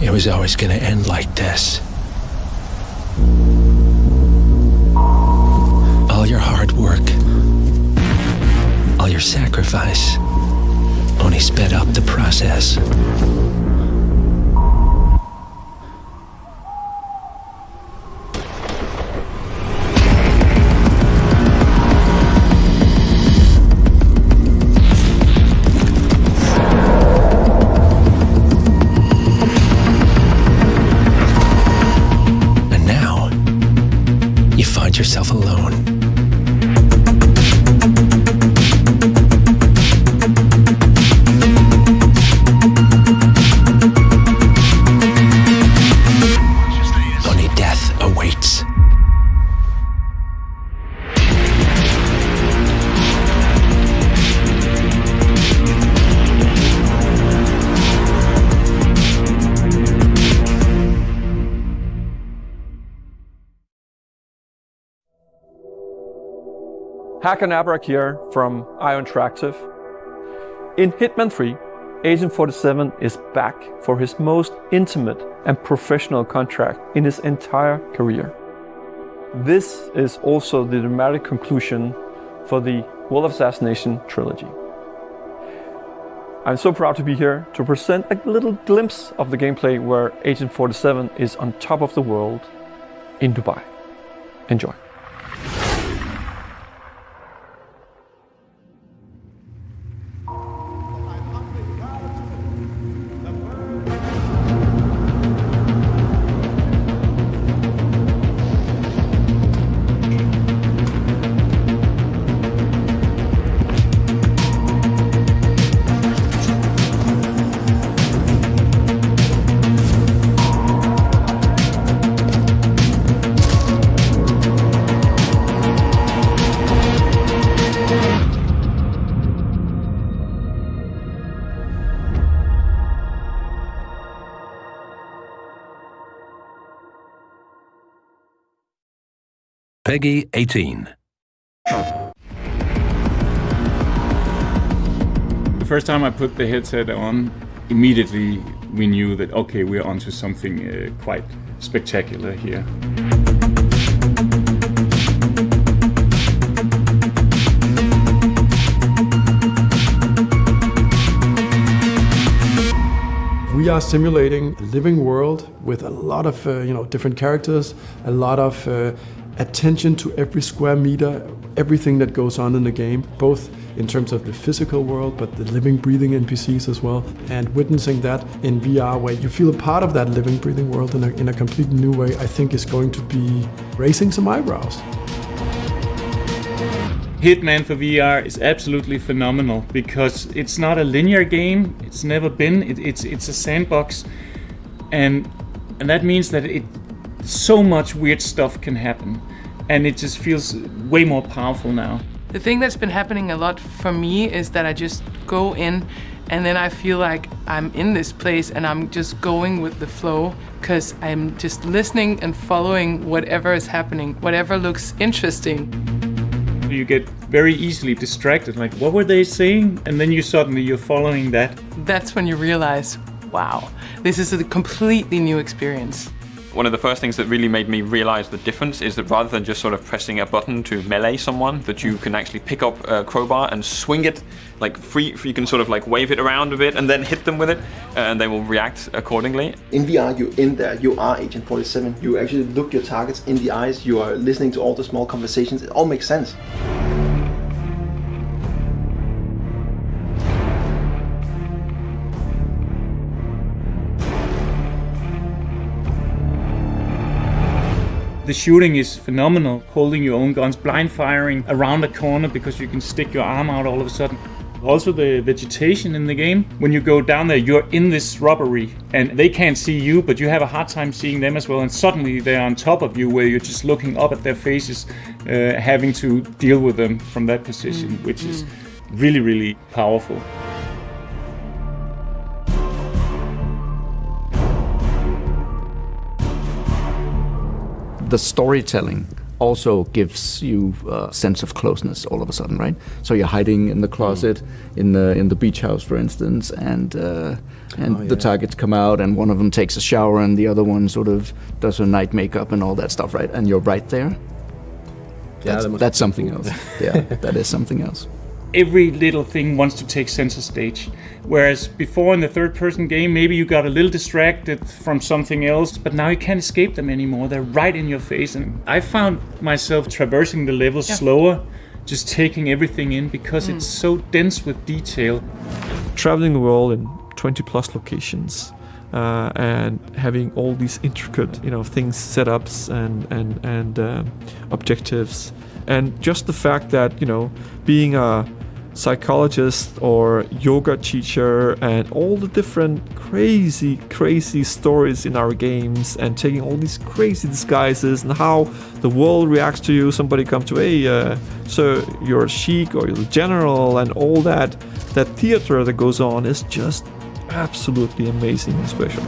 it was always gonna end like this. All your hard work, all your sacrifice, only sped up the process. And now, you find yourself alone. Awaits. Hacker Nabrak here from IO Interactive. In Hitman 3, Agent 47 is back for his most intimate and professional contract in his entire career. This is also the dramatic conclusion for the World of Assassination trilogy. I'm so proud to be here to present a little glimpse of the gameplay where Agent 47 is on top of the world in Dubai. Enjoy. Peggy 18. The first time I put the headset on, immediately we knew that, okay, we're onto something quite spectacular here. We are simulating a living world with a lot of different characters, a lot of attention to every square meter, everything that goes on in the game, both in terms of the physical world, but the living, breathing NPCs as well. And witnessing that in VR, where you feel a part of that living, breathing world in a completely new way, I think is going to be raising some eyebrows. Hitman for VR is absolutely phenomenal because it's not a linear game. It's never been. It's a sandbox, and that means that so much weird stuff can happen, and it just feels way more powerful now. The thing that's been happening a lot for me is that I just go in and then I feel like I'm in this place and I'm just going with the flow because I'm just listening and following whatever is happening, whatever looks interesting. You get very easily distracted, like, what were they saying? And then you're following that. That's when you realize, wow, this is a completely new experience. One of the first things that really made me realize the difference is that rather than just sort of pressing a button to melee someone, that you can actually pick up a crowbar and swing it like free. You can sort of like wave it around a bit and then hit them with it, and they will react accordingly. In VR, you're in there, you are Agent 47. You actually look your targets in the eyes, you are listening to all the small conversations. It all makes sense. The shooting is phenomenal, holding your own guns, blind firing around a corner because you can stick your arm out all of a sudden. Also the vegetation in the game, when you go down there, you're in this rubbery and they can't see you, but you have a hard time seeing them as well, and suddenly they're on top of you where you're just looking up at their faces, having to deal with them from that position, which is really, really powerful. The storytelling also gives you a sense of closeness all of a sudden, right? So you're hiding in the closet in the beach house, for instance, and the targets come out, and one of them takes a shower, and the other one sort of does her night makeup and all that stuff, right? And you're right there. That's something else. Yeah, that is something else. Every little thing wants to take center stage. Whereas before in the third-person game, maybe you got a little distracted from something else, but now you can't escape them anymore. They're right in your face. And I found myself traversing the levels slower, just taking everything in because it's so dense with detail. Traveling the world in 20 plus locations and having all these intricate, things, setups and objectives, and just the fact that being a psychologist or yoga teacher and all the different crazy stories in our games, and taking all these crazy disguises and how the world reacts to you. Somebody comes to, hey, so you're a sheik or you're a general, and all that theater that goes on is just absolutely amazing and special.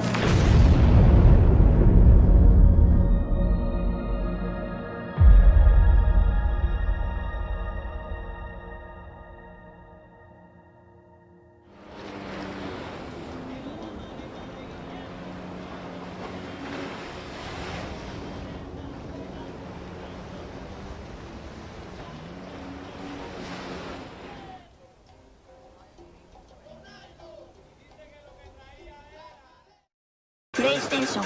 PlayStation